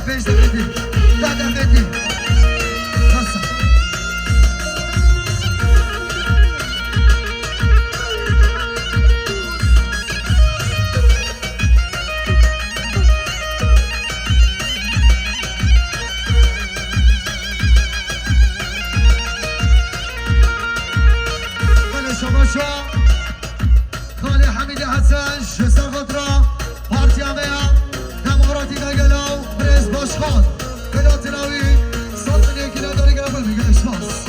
5 دقیقه 10 دقیقه خاله حمید حسن شسر خطرا پارتی همه دماغراتی گلو برز باشخان بلا تلاوی صد من یکی نداری گلو میگه اشماس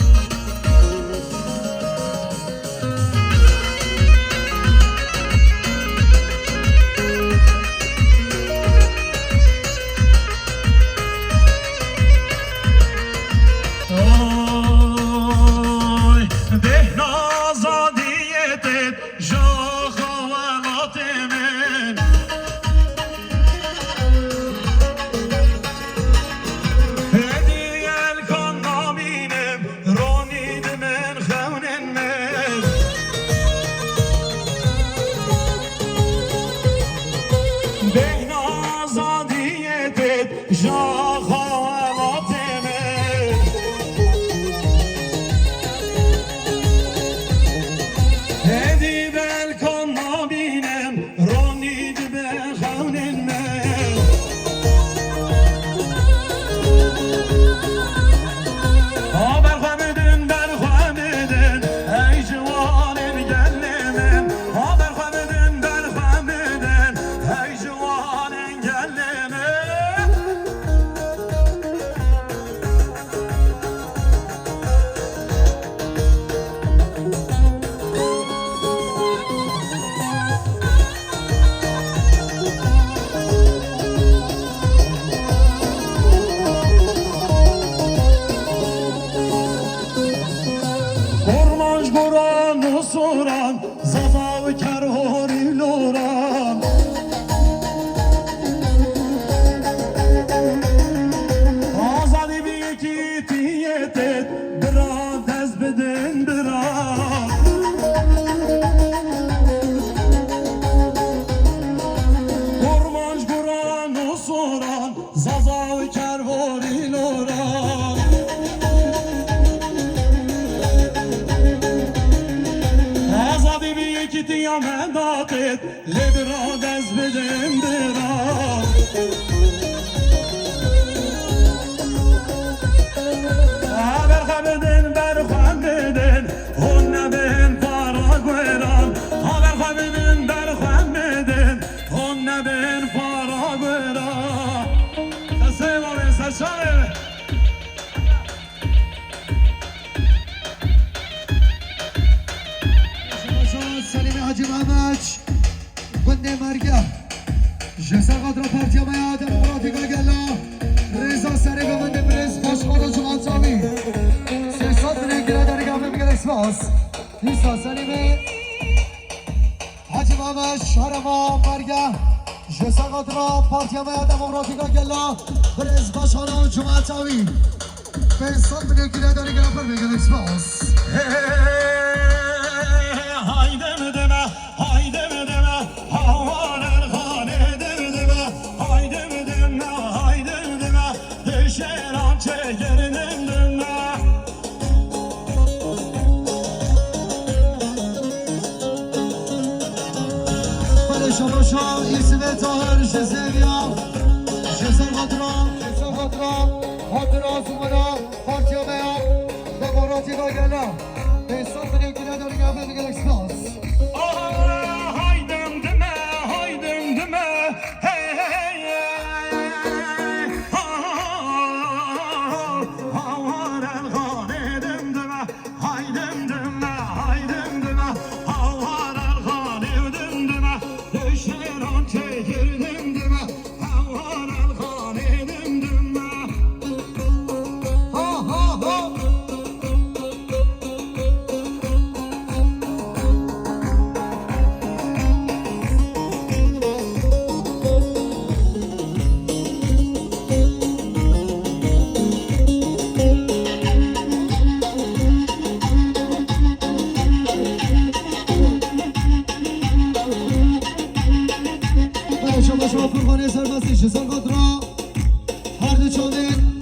چانین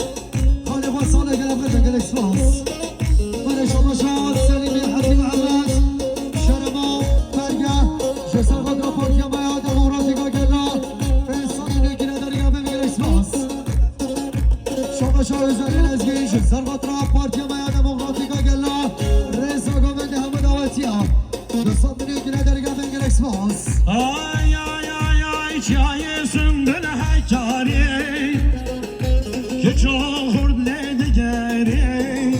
خالق و ساله گلم قدر گلک سپاس من شما شاد سلیمی حتی محمد شرما برگه جسر قدر پاکی بایا دموراتی که گلا انسانی نگی نداری گمه میگلک سپاس شما شاد زنی نزگی جسر قدر پاکی بایا دموراتی که گلا رزا گمنده همه دعوتی ها جسر نگی نداری گمه میگلک سپاس آی آی آی آی چای سندن حکاری که چهورد لدگری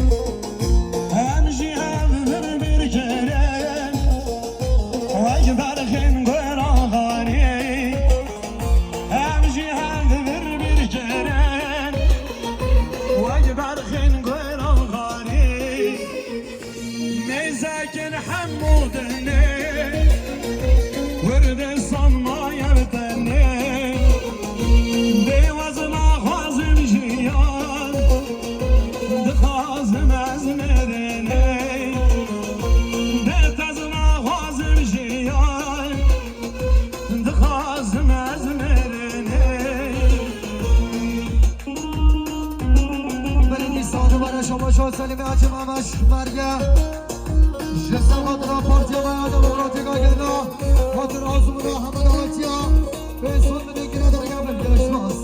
همشی هفر bir kere vay berkin gör ağari همشی هفر bir kere vay berkin gör ağari mezakin hamudene ورد صنما يرتني بوزنا خازم جيان دخازم ازمرني بتزنا خازم جيان دخازم ازمرني بلدی ساده برای شما شاد سلیمی حتی محمد برگه جسر قدر پارتی بایا دموراتی که گلا خاطر آزمون و همه دعوتی ها به انسان نگی نداری گمه میگلک سپاس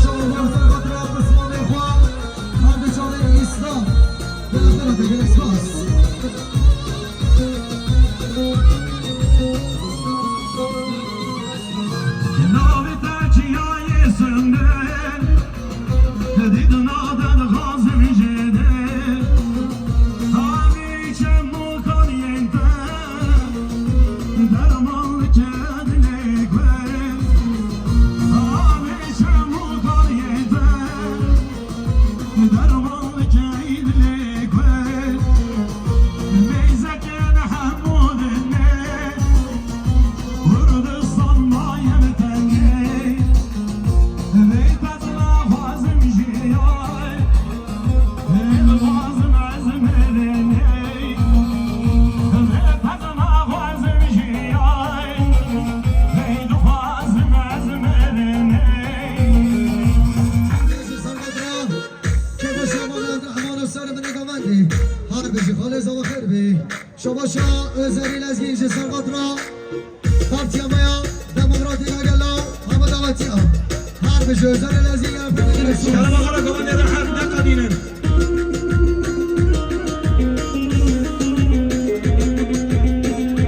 شما ورزن قدر بسمان خواه مردشان اسلام بالاخره میگلک سپاس ناوی تاچیای سندن دیدن آدن غازم جده آبی چمو کاریده درمان کدلی گوه آبی چمو کاریده درمان کدلی گوه بیزکن حمودنه ورد صنمایم تنگی بیتزنا خوازم جیای الغازم ازمرنی بیتزنا خوازم جیای بیدخوازم ازمرنی جسر قدر که با شما امان و سر من نگامندی هر بشی خالص و خیر بی شما شا ازری لزگی جسر قدر پارتی بایا دموراتی که گلا همه دعوتی ها هر بشی ازری لزگی گلم میگلک سپاس Kalabalık olan yere her ne kadının